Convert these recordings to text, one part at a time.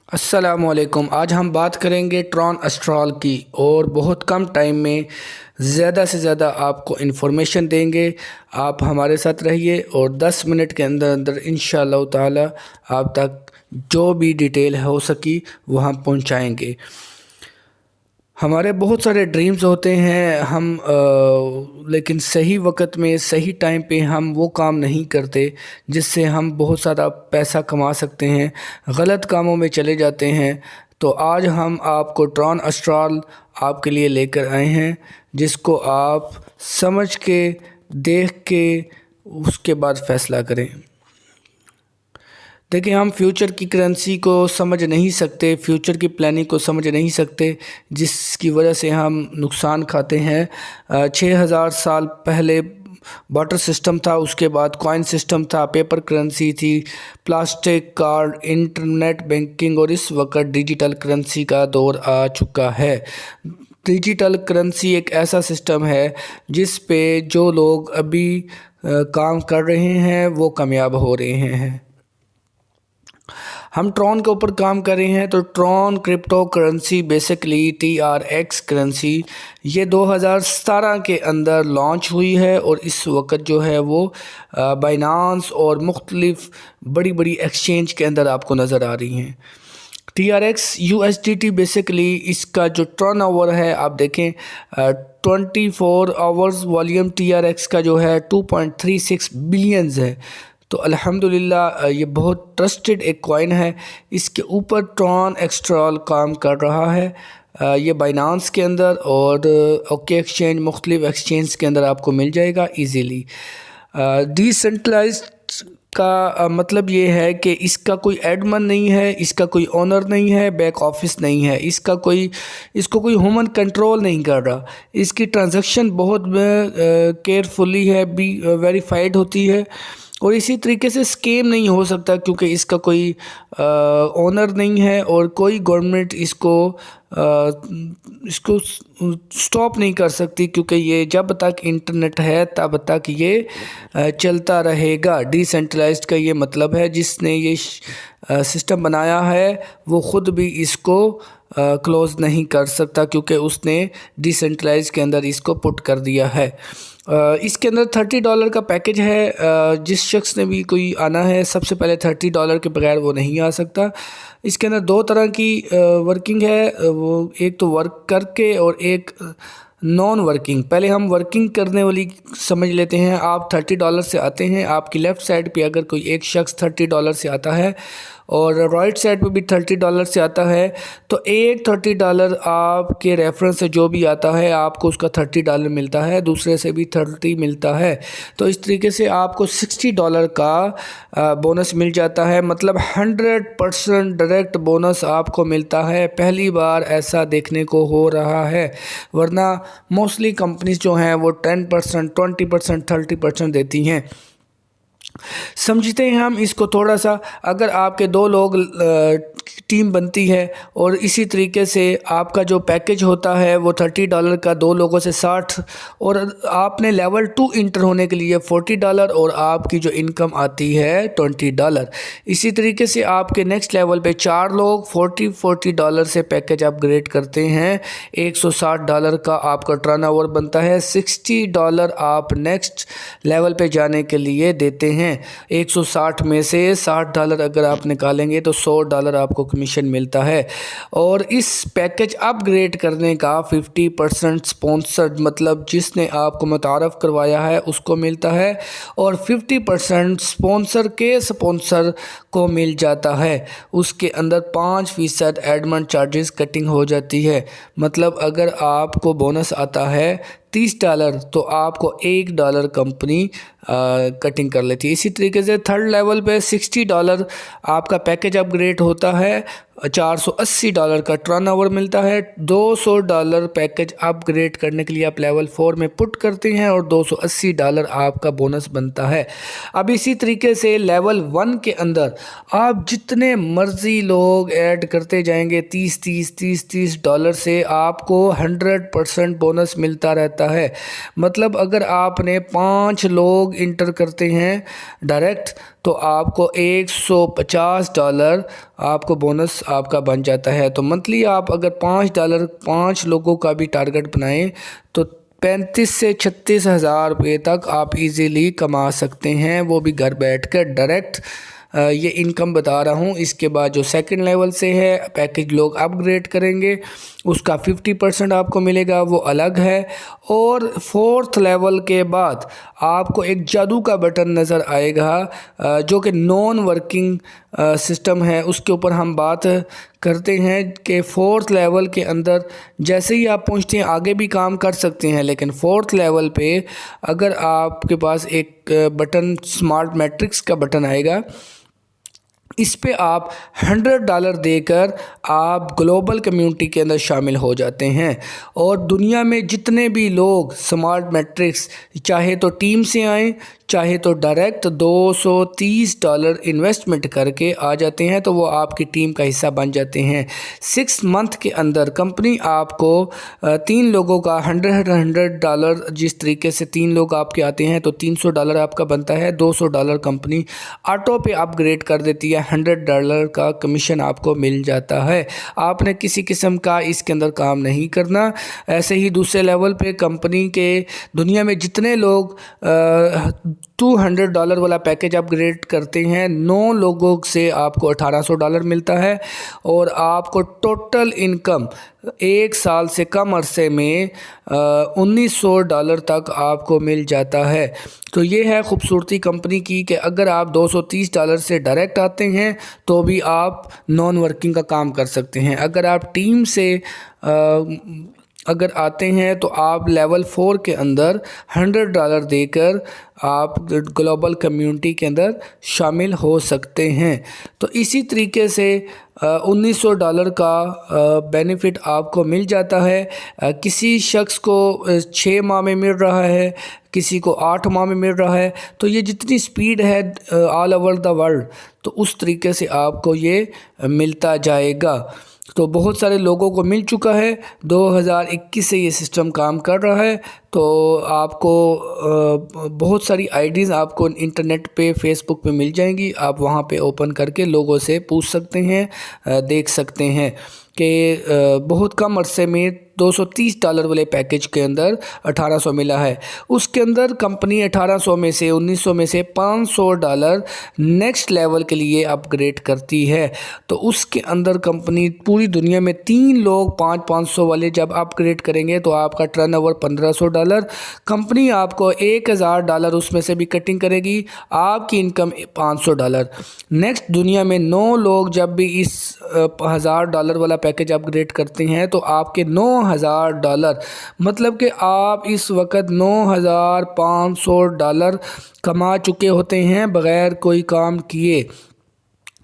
अस्सलामुअलैकुम। आज हम बात करेंगे ट्रॉन एस्ट्रॉल की और बहुत कम टाइम में ज़्यादा से ज़्यादा आपको इन्फॉर्मेशन देंगे। आप हमारे साथ रहिए और 10 मिनट के अंदर अंदर इंशाअल्लाह ताला आप तक जो भी डिटेल हो सकी वो हम पहुँचाएँगे। हमारे बहुत सारे ड्रीम्स होते हैं लेकिन सही वक्त में सही टाइम पे हम वो काम नहीं करते जिससे हम बहुत सारा पैसा कमा सकते हैं, गलत कामों में चले जाते हैं। तो आज हम आपको ट्रॉन एस्ट्रॉल आपके लिए लेकर आए हैं, जिसको आप समझ के देख के उसके बाद फ़ैसला करें। देखिए, हम फ्यूचर की करेंसी को समझ नहीं सकते, फ्यूचर की प्लानिंग को समझ नहीं सकते, जिसकी वजह से हम नुकसान खाते हैं। 6000 साल पहले वाटर सिस्टम था, उसके बाद कॉइन सिस्टम था, पेपर करेंसी थी, प्लास्टिक कार्ड, इंटरनेट बैंकिंग और इस वक्त डिजिटल करेंसी का दौर आ चुका है। डिजिटल करेंसी एक ऐसा सिस्टम है जिस पे जो लोग अभी काम कर रहे हैं वो कामयाब हो रहे हैं। हम ट्रॉन के ऊपर काम कर रहे हैं, तो Tron crypto currency basically TRX currency ये 2017 के अंदर लॉन्च हुई है और इस वक्त जो है वो बाइनांस और मुख्तलिफ बड़ी बड़ी एक्सचेंज के अंदर आपको नज़र आ रही हैं। TRX USDT बेसिकली इसका जो टर्न ओवर है आप देखें, 24 आवर्स वॉल्यूम TRX का जो है 2.36 बिलियंस है। तो अल्हम्दुलिल्लाह ये बहुत ट्रस्टेड एक कॉइन है। इसके ऊपर ट्रॉन एस्ट्रॉल काम कर रहा है। ये बाइनांस के अंदर और ओके एक्सचेंज, मुख्तलिफ एक्सचेंज के अंदर आपको मिल जाएगा इजीली। डिसेंट्रलाइज्ड का मतलब ये है कि इसका कोई एडमन नहीं है, इसका कोई ओनर नहीं है, बैक ऑफिस नहीं है, इसको कोई ह्यूमन कंट्रोल नहीं कर रहा। इसकी ट्रांजैक्शन बहुत केयरफुली है, भी वेरीफाइड होती है और इसी तरीके से स्कैम नहीं हो सकता क्योंकि इसका कोई ओनर नहीं है और कोई गवर्नमेंट इसको स्टॉप नहीं कर सकती, क्योंकि ये जब तक इंटरनेट है तब तक ये चलता रहेगा। डिसेंट्रलाइज्ड का ये मतलब है जिसने ये सिस्टम बनाया है वो ख़ुद भी इसको क्लोज़ नहीं कर सकता, क्योंकि उसने डिसेंट्रलाइज के अंदर इसको पुट कर दिया है। इसके अंदर $30 का पैकेज है। जिस शख्स ने भी कोई आना है, सबसे पहले $30 के बगैर वो नहीं आ सकता। इसके अंदर दो तरह की वर्किंग है, वो एक तो वर्क करके और एक नॉन वर्किंग। पहले हम वर्किंग करने वाली समझ लेते हैं। आप $30 से आते हैं, आपकी लेफ़्ट साइड पे अगर कोई एक शख्स $30 से आता है और राइट साइड पे भी $30 से आता है, तो एक $30 आपके रेफरेंस से जो भी आता है आपको उसका $30 मिलता है, दूसरे से भी 30 मिलता है। तो इस तरीके से आपको $60 का बोनस मिल जाता है। मतलब 100% डायरेक्ट बोनस आपको मिलता है। पहली बार ऐसा देखने को हो रहा है, वरना मोस्टली कंपनीज जो हैं वो 10%, 20%, 30% देती हैं। समझते हैं हम इसको थोड़ा सा। अगर आपके दो लोग टीम बनती है और इसी तरीके से आपका जो पैकेज होता है वो $30 का, दो लोगों से 60, और आपने लेवल 2 इंटर होने के लिए $40 और आपकी जो इनकम आती है $20। इसी तरीके से आपके नेक्स्ट लेवल पे 4 लोग $40 से पैकेज अपग्रेड करते हैं, $160 का आपका टर्नओवर बनता है। $60 आप नेक्स्ट लेवल पे जाने के लिए देते हैं। 160 में से $60 अगर आप निकालेंगे तो $100 आपको कमीशन मिलता है। और इस पैकेज अपग्रेड करने का 50% स्पॉन्सर्ड, मतलब जिसने आपको मुतारफ़ करवाया है उसको मिलता है, और 50% स्पॉन्सर के स्पॉन्सर को मिल जाता है। उसके अंदर 5% एडमन चार्जेस कटिंग हो जाती है। मतलब अगर आपको बोनस आता है $30 तो आपको $1 कंपनी कटिंग कर लेती है। इसी तरीके से थर्ड लेवल पे $60 आपका पैकेज अपग्रेड होता है, $480 का टर्नओवर मिलता है। $200 पैकेज अपग्रेड करने के लिए आप लेवल 4 में पुट करते हैं और $280 आपका बोनस बनता है। अब इसी तरीके से लेवल 1 के अंदर आप जितने मर्ज़ी लोग ऐड करते जाएंगे, $30 से आपको 100% बोनस मिलता रहता है। मतलब अगर आपने 5 लोग इंटर करते हैं डायरेक्ट, तो आपको $150 आपको बोनस आपका बन जाता है। तो मंथली आप अगर $5 5 लोगों का भी टारगेट बनाएं तो 35 से 36 हज़ार रुपये तक आप इजीली कमा सकते हैं, वो भी घर बैठकर डायरेक्ट। ये इनकम बता रहा हूँ। इसके बाद जो सेकंड लेवल से है पैकेज लोग अपग्रेड करेंगे उसका 50% आपको मिलेगा, वो अलग है। और फोर्थ लेवल के बाद आपको एक जादू का बटन नज़र आएगा जो कि नॉन वर्किंग सिस्टम है, उसके ऊपर हम बात करते हैं कि फोर्थ लेवल के अंदर जैसे ही आप पहुंचते हैं आगे भी काम कर सकते हैं, लेकिन फोर्थ लेवल पे अगर आपके पास एक बटन स्मार्ट मैट्रिक्स का बटन आएगा, इस पे आप $100 देकर आप ग्लोबल कम्युनिटी के अंदर शामिल हो जाते हैं। और दुनिया में जितने भी लोग स्मार्ट मैट्रिक्स चाहे तो टीम से आएँ चाहे तो डायरेक्ट $230 इन्वेस्टमेंट करके आ जाते हैं, तो वो आपकी टीम का हिस्सा बन जाते हैं। 6 मंथ के अंदर कंपनी आपको 3 लोगों का $100 जिस तरीके से 3 लोग आपके आते हैं तो $300 आपका बनता है। $200 कंपनी ऑटो पे अपग्रेड कर देती है, $100 का कमीशन आपको मिल जाता है। आपने किसी किस्म का इसके अंदर काम नहीं करना। ऐसे ही दूसरे लेवल पे कंपनी के दुनिया में जितने लोग $200 वाला पैकेज अपग्रेड करते हैं, 9 लोगों से आपको $1800 मिलता है। और आपको टोटल इनकम 1 साल से कम अरसे में $1900 तक आपको मिल जाता है। तो ये है खूबसूरती कंपनी की कि अगर आप $230 से डायरेक्ट आते हैं तो भी आप नॉन वर्किंग का काम कर सकते हैं। अगर आप टीम से अगर आते हैं तो आप लेवल 4 के अंदर $100 देकर आप ग्लोबल कम्युनिटी के अंदर शामिल हो सकते हैं। तो इसी तरीके से $1900 का बेनिफिट आपको मिल जाता है। किसी शख्स को 6 माह में मिल रहा है, किसी को 8 माह में मिल रहा है। तो ये जितनी स्पीड है ऑल ओवर द वर्ल्ड, तो उस तरीके से आपको ये मिलता जाएगा। तो बहुत सारे लोगों को मिल चुका है। 2021 से ये सिस्टम काम कर रहा है। तो आपको बहुत सारी आईडीज़ आपको इंटरनेट पे फेसबुक पे मिल जाएंगी, आप वहाँ पे ओपन करके लोगों से पूछ सकते हैं, देख सकते हैं कि बहुत कम अरसे में $230 वाले पैकेज के अंदर 1800 मिला है। उसके अंदर कंपनी 1800 में से 1900 में से $500 नेक्स्ट लेवल के लिए अपग्रेड करती है। तो उसके अंदर कंपनी पूरी दुनिया में 3 लोग 500 वाले जब अपग्रेड करेंगे तो आपका टर्नओवर $1500। कंपनी आपको $1000 उसमें से भी कटिंग करेगी, आपकी इनकम $500। नेक्स्ट दुनिया में 9 लोग जब भी इस $1000 वाला पैकेज अपग्रेड करते हैं तो आपके $9000, मतलब कि आप इस वक्त $9500 कमा चुके होते हैं बग़ैर कोई काम किए,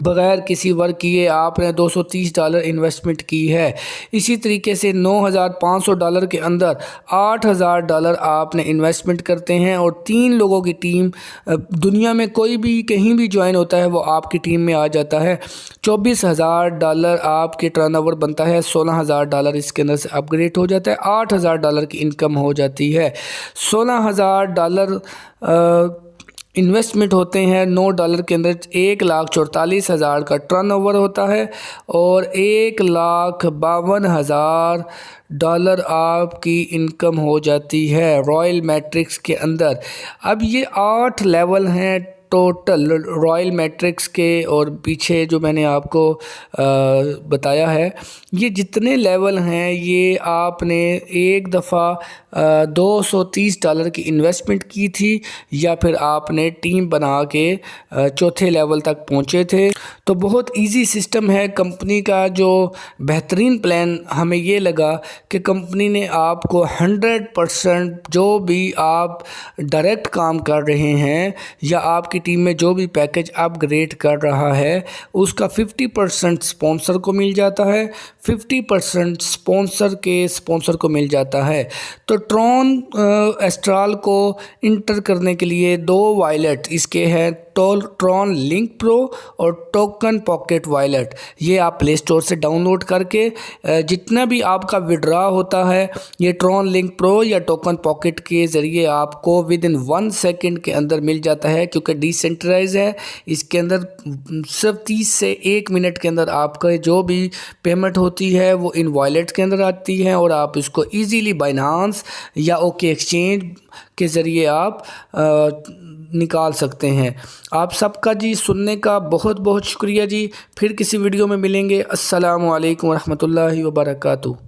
बग़ैर किसी वर्क किए आपने $230 इन्वेस्टमेंट की है। इसी तरीके से $9500 के अंदर $8000 आपने इन्वेस्टमेंट करते हैं और 3 लोगों की टीम, दुनिया में कोई भी कहीं भी ज्वाइन होता है वो आपकी टीम में आ जाता है। $24000 आपके टर्नओवर बनता है, $16000 इसके अंदर से अपग्रेड हो जाता है, $8000 की इनकम हो जाती है। $16000 इन्वेस्टमेंट होते हैं, $9 के अंदर $1,44,000 का टर्नओवर होता है और $1,52,000 आपकी इनकम हो जाती है रॉयल मैट्रिक्स के अंदर। अब ये 8 लेवल हैं टोटल रॉयल मैट्रिक्स के, और पीछे जो मैंने आपको बताया है ये जितने लेवल हैं ये आपने एक दफ़ा $230 की इन्वेस्टमेंट की थी या फिर आपने टीम बना के चौथे लेवल तक पहुँचे थे। तो बहुत इजी सिस्टम है कंपनी का। जो बेहतरीन प्लान हमें ये लगा कि कंपनी ने आपको 100% जो भी आप डायरेक्ट काम कर रहे हैं या आपकी टीम में जो भी पैकेज अपग्रेड कर रहा है उसका 50% स्पॉन्सर को मिल जाता है, 50% स्पॉन्सर को मिल जाता है। तो ट्रॉन एस्ट्रल को इंटर करने के लिए 2 वॉलेट इसके हैं, ट्रॉन लिंक प्रो और टोकन पॉकेट वॉलेट। ये आप प्ले स्टोर से डाउनलोड करके जितना भी आपका विड्रॉ होता है ये ट्रॉन लिंक प्रो या टोकन पॉकेट के ज़रिए आपको विद इन 1 सेकंड के अंदर मिल जाता है, क्योंकि डिसेंट्रलाइज है। इसके अंदर सिर्फ 30 से 1 मिनट के अंदर आपका जो भी पेमेंट होती है वो इन वॉलेट के अंदर आती है और आप इसको ईजीली बाइनांस या ओके एक्सचेंज के ज़रिए आप निकाल सकते हैं। आप सबका जी सुनने का बहुत बहुत शुक्रिया जी। फिर किसी वीडियो में मिलेंगे। अस्सलामु अलैकुम रहमतुल्लाहि व बरकातुहू।